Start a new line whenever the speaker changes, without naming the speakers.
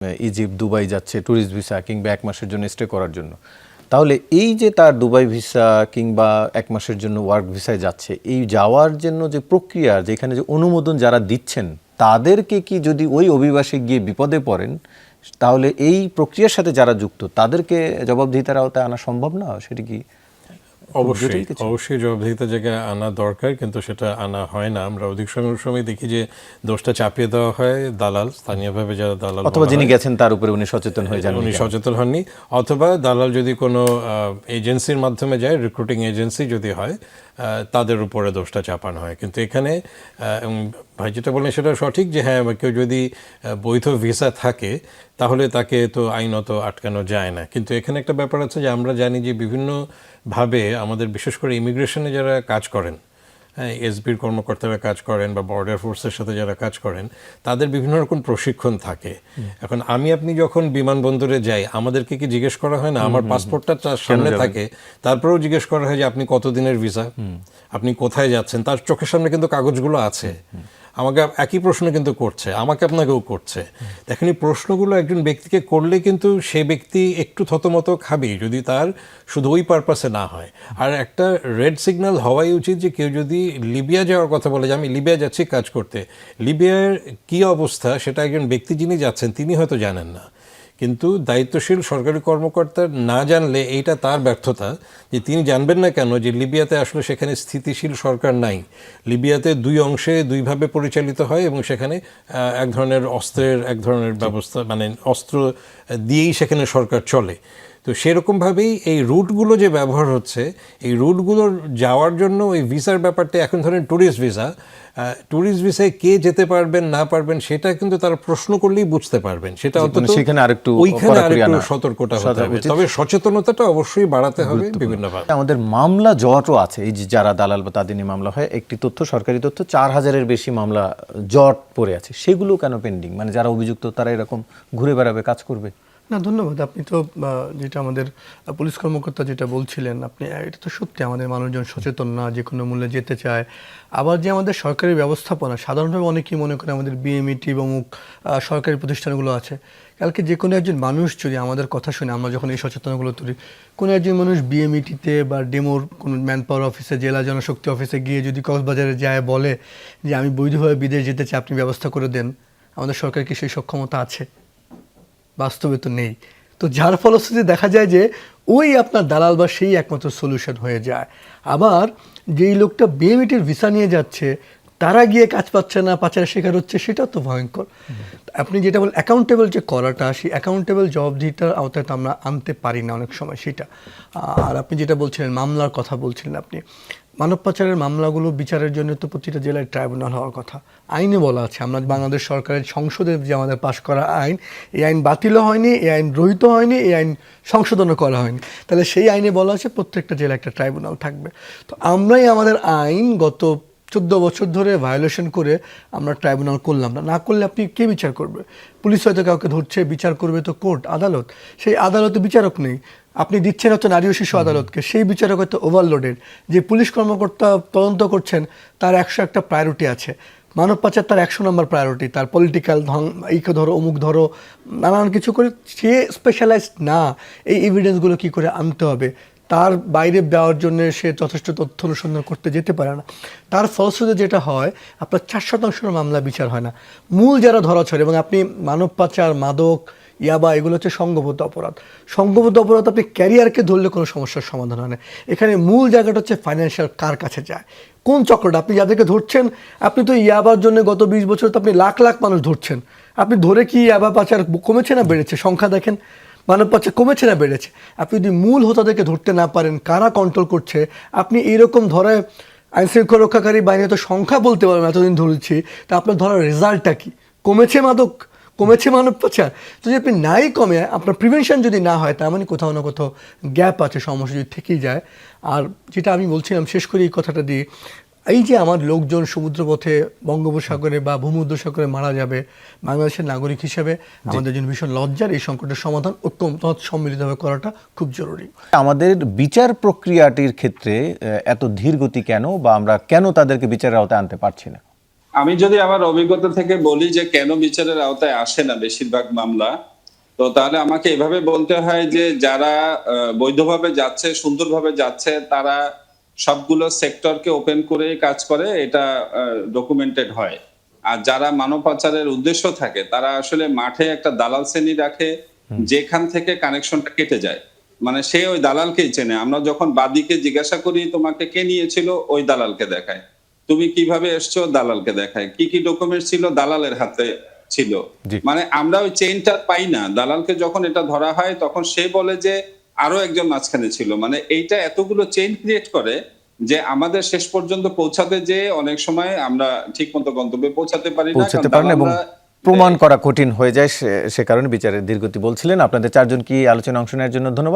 Egypt, Dubai যাচ্ছে tourist visa কিংবা 1 মাসের জন্য স্টে করার জন্য, তাহলে এই যে তার দুবাই ভিসা কিংবা 1 মাসের জন্য ওয়ার্ক ভিসায় যাচ্ছে, এই যাওয়ার জন্য যে প্রক্রিয়া, যেখানে যে অনুমোদন যারা দিচ্ছেন, তাদেরকে কি যদি ওই অভিবাসী গিয়ে বিপদে পড়েন, তাহলে এই প্রক্রিয়ার সাথে যারা যুক্ত তাদেরকে জবাবদিহিতার আওতায় আনা সম্ভব না? সেটা কি?
অবশ্যই জবাবদিহিতার জায়গায় আনা দরকার, কিন্তু সেটা আনা হয় না। আমরা অধিক সময় দেখি যে দোষটা চাপিয়ে দেওয়া হয় দালাল, স্থানীয়ভাবে যারা দালাল,
অথবা যিনি গেছেন তার উপরে উনি সচেতন হয়ে যান,
উনি সচেতন হননি, অথবা দালাল যদি কোনো এজেন্সির মাধ্যমে যায়, রিক্রুটিং এজেন্সি যদি হয়, তাদের উপরে দোষটা চাপানো হয়। কিন্তু এখানে ভাই যেটা বললেন সেটা সঠিক, যে হ্যাঁ, কেউ যদি বৈধ ভিসা থাকে তাহলে তাকে তো আইনত আটকানো যায় না। কিন্তু এখানে একটা ব্যাপার আছে যে আমরা জানি যে বিভিন্নভাবে আমাদের বিশেষ করে ইমিগ্রেশনে যারা কাজ করেন, হ্যাঁ, এসবির কর্মকর্তারা কাজ করেন বা বর্ডার ফোর্সের সাথে যারা কাজ করেন, তাদের বিভিন্ন রকম প্রশিক্ষণ থাকে। এখন আপনি যখন বিমানবন্দরে যাই, আমাদেরকে কি জিজ্ঞেস করা হয় না? আমার পাসপোর্টটা তার সামনে থাকে, তারপরেও জিজ্ঞেস করা হয় যে আপনি কতদিনের ভিসা, আপনি কোথায় যাচ্ছেন। তার চোখের সামনে কিন্তু কাগজগুলো আছে। আমাকে একই প্রশ্ন কিন্তু করছে, আমাকে আপনাকেও করছে। দেখেন, এই প্রশ্নগুলো একজন ব্যক্তিকে করলে কিন্তু সে ব্যক্তি একটু থতমত খাবেই, যদি তার শুধু ওই পারপাসে না হয়। আর একটা রেড সিগন্যাল হওয়াই উচিত যে কেউ যদি লিবিয়া যাওয়ার কথা বলে যে আমি লিবিয়া যাচ্ছি কাজ করতে, লিবিয়ার কী অবস্থা সেটা একজন ব্যক্তি যিনি যাচ্ছেন তিনি হয়তো জানেন না। কিন্তু দায়িত্বশীল সরকারি কর্মকর্তা না জানলে এইটা তার ব্যর্থতা, যে তিনি জানবেন না কেন যে লিবিয়াতে আসলে সেখানে স্থিতিশীল সরকার নাই। লিবিয়াতে দুই অংশে দুইভাবে পরিচালিত হয় এবং সেখানে এক ধরনের অস্ত্রের এক ধরনের ব্যবস্থা, মানে অস্ত্র দিয়েই সেখানে সরকার চলে। তো সেরকমভাবেই এই রুটগুলো যে ব্যবহার হচ্ছে, এই রুটগুলোর যাওয়ার জন্য ওই ভিসার ব্যাপারটা, এখন ধরেন ট্যুরিস্ট ভিসায় কে যেতে পারবেন না পারবেন সেটা কিন্তু তারা প্রশ্ন করলেই বুঝতে পারবেন। সেটা অন্তত ওইখানে আরেকটু সতর্কতা হতে হবে, তবে সচেতনতাটা অবশ্যই বাড়াতে হবে বিভিন্নভাবে।
আমাদের মামলা জটও আছে, এই যে যারা দালাল বা তাদের নিয়ে মামলা হয়, একটি তথ্য, সরকারি তথ্য, 4000-এর বেশি মামলা জট পড়ে আছে। সেগুলো কেন পেন্ডিং? মানে যারা অভিযুক্ত তারা এরকম ঘুরে বেড়াবে, কাজ করবে
না? ধন্যবাদ। আপনি তো যেটা আমাদের পুলিশ কর্মকর্তা যেটা বলছিলেন, আপনি এটা তো সত্যি, আমাদের মানুষজন সচেতন না, যে কোনো মূল্যে যেতে চায়। আবার যে আমাদের সরকারি ব্যবস্থাপনা, সাধারণভাবে অনেকেই মনে করে আমাদের বিএমইটি বা অমুক সরকারি প্রতিষ্ঠানগুলো আছে। কালকে যে কোনো একজন মানুষ যদি আমাদের কথা শুনে, আমরা যখন এই সচেতনগুলো তুলি, কোনো একজন মানুষ বিএমইটিতে বা ডেমোর কোনো ম্যান পাওয়ার অফিসে, জেলা জনশক্তি অফিসে গিয়ে যদি কক্সবাজারে যায় বলে যে আমি বৈধভাবে বিদেশ যেতে চাই, আপনি ব্যবস্থা করে দেন, আমাদের সরকার কি সেই সক্ষমতা আছে? বাস্তবে তো নেই। তো যার ফলশ্রুতি দেখা যায় যে ওই আপনার দালাল বা সেই একমাত্র সলিউশন হয়ে যায়। আবার যেই লোকটা বিএমইটির ভিসা নিয়ে যাচ্ছে, তারা গিয়ে কাজ পাচ্ছে না, পাচারের শিকার হচ্ছে, সেটাও তো ভয়ঙ্কর। আপনি যেটা বলেন অ্যাকাউন্টেবল যে করাটা, সেই অ্যাকাউন্টেবল জবাবদিহিতার আওতায় তো আমরা আনতে পারি না অনেক সময় সেটা। আর আপনি যেটা বলছিলেন, মামলার কথা বলছিলেন আপনি, মানব পাচারের মামলাগুলো বিচারের জন্য তো প্রতিটা জেলায় ট্রাইব্যুনাল হওয়ার কথা। আইনে বলা আছে, আমরা বাংলাদেশ সরকারের সংসদে যে আমাদের পাশ করা আইন, এই আইন বাতিলও হয়নি, এই আইন রহিত হয়নি, এই আইন সংশোধনও করা হয়নি। তাহলে সেই আইনে বলা আছে প্রত্যেকটা জেলায় একটা ট্রাইব্যুনাল থাকবে। তো আমরাই আমাদের আইন গত 14 বছর ধরে ভায়োলেশন করে আমরা ট্রাইব্যুনাল করলাম না। না করলে আপনি কে বিচার করবে? পুলিশ হয়তো কাউকে ধরছে, বিচার করবে তো কোর্ট, আদালত। সেই আদালতে বিচারক নেই। আপনি দিচ্ছেন হচ্ছে নারী ও শিশু আদালতকে, সেই বিচারক হয়তো ওভারলোডেড। যে পুলিশ কর্মকর্তা তদন্ত করছেন, তার 101টা প্রায়োরিটি আছে। মানব পাচার তার 100 নম্বর প্রায়োরিটি, তার পলিটিক্যাল এইকে ধরো, অমুক ধরো, নানান কিছু করে। সে স্পেশালাইজড না এই এভিডেন্সগুলো কী করে আনতে হবে, তার বাইরে দেওয়ার জন্য সে যথেষ্ট তথ্য অনুসন্ধান করতে যেতে পারে না। তার ফলশ্রুতিতে যেটা হয়, আপনার 4% মামলা বিচার হয় না। মূল যারা ধরা ছড়ে, এবং আপনি মানব পাচার, মাদক, ইয়াবা, এগুলো হচ্ছে সংঘবদ্ধ অপরাধ। সংঘবদ্ধ অপরাধ আপনি ক্যারিয়ারকে ধরলে কোনো সমস্যার সমাধান হয় না। এখানে মূল জায়গাটা হচ্ছে ফাইন্যান্সিয়াল কার কাছে যায়, কোন চক্রটা। আপনি যাদেরকে ধরছেন, আপনি তো ইয়াবার জন্য গত 20 বছর তো আপনি লাখ লাখ মানুষ ধরছেন। আপনি ধরে কি ইয়াবা পাচার কমেছে না বেড়েছে? সংখ্যা দেখেন, মানব পাচার কমেছে না বেড়েছে? আপনি যদি মূল হোতাদেরকে ধরতে না পারেন, কারা কন্ট্রোল করছে, আপনি এইরকম ধরে আইনশৃঙ্খলা রক্ষাকারী বাহিনী তো সংখ্যা বলতে পারবেন এতদিন ধরেছি, তা আপনার ধরার রেজাল্টটা কি? কমেছে মাদক, কমেছে মানব পাচার? যদি আপনি নাই কমে, আপনার প্রিভেনশন যদি না হয়, তার মানে কোথাও না কোথাও গ্যাপ আছে, সমস্যা যদি থেকেই যায়। আর যেটা আমি বলছিলাম, শেষ করি এই কথাটা দিয়ে, এই যে আমার লোকজন সমুদ্রপথে, বঙ্গোপসাগরে বা ভূমধ্যসাগরে মারা যাবে, বাংলাদেশের নাগরিক হিসেবে আমাদের জন্য ভীষণ লজ্জার। এই সংকটের সমাধান ঐক্যমত সম্মিলিতভাবে করাটা খুব জরুরি।
আমাদের বিচার প্রক্রিয়াটির ক্ষেত্রে এত ধীর গতি কেন, বা আমরা কেন তাদেরকে বিচারের আওতায় আনতে পারছি না?
আমি যদি আমার অভিজ্ঞতা থেকে বলি যে কেন বিচারের আওতায় আসে না বেশিরভাগ মামলা, তো তাহলে আমাকে এভাবে বলতে হয় যে যারা বৈধভাবে যাচ্ছে, সুন্দরভাবে যাচ্ছে, তারা সবগুলো সেক্টরকে ওপেন করে কাজ করে, এটা ডকুমেন্টেড হয়। আর যারা মানব পাচারের উদ্দেশ্য থাকে তারা আসলে মাঠে একটা দালাল শ্রেণী রাখে, যেখান থেকে কানেকশনটা কেটে যায়। মানে সে ওই দালালকেই চেনে। আমরা যখন বাদীকে জিজ্ঞাসা করি তোমাকে কে নিয়েছিল, ওই দালালকে দেখায়। তুমি কিভাবে এসছো, দালালকে দেখায়। কি কি ডকুমেন্ট ছিল, দালালের হাতে ছিল।
জি।
মানে আমরা ওই চেইনটা পাই না। দালালকে যখন এটা ধরা হয় তখন সে বলে যে আরো একজন মাঝখানে ছিল। মানে এইটা এতগুলো চেইন ক্রিয়েট করে যে আমাদের শেষ পর্যন্ত পৌঁছাতে যেয়ে অনেক সময় আমরা ঠিকমতো গন্তব্যে পৌঁছাতে পারি না,
পৌঁছাতে
কারণ
পারেন এবং
দালালরা
প্রমাণ করা কঠিন হয়ে যায়, সে কারণে বিচারের ধীরগতি বলছিলেন। আপনাদের চারজন কি আলোচনায় অংশ নেওয়ার জন্য ধন্যবাদ।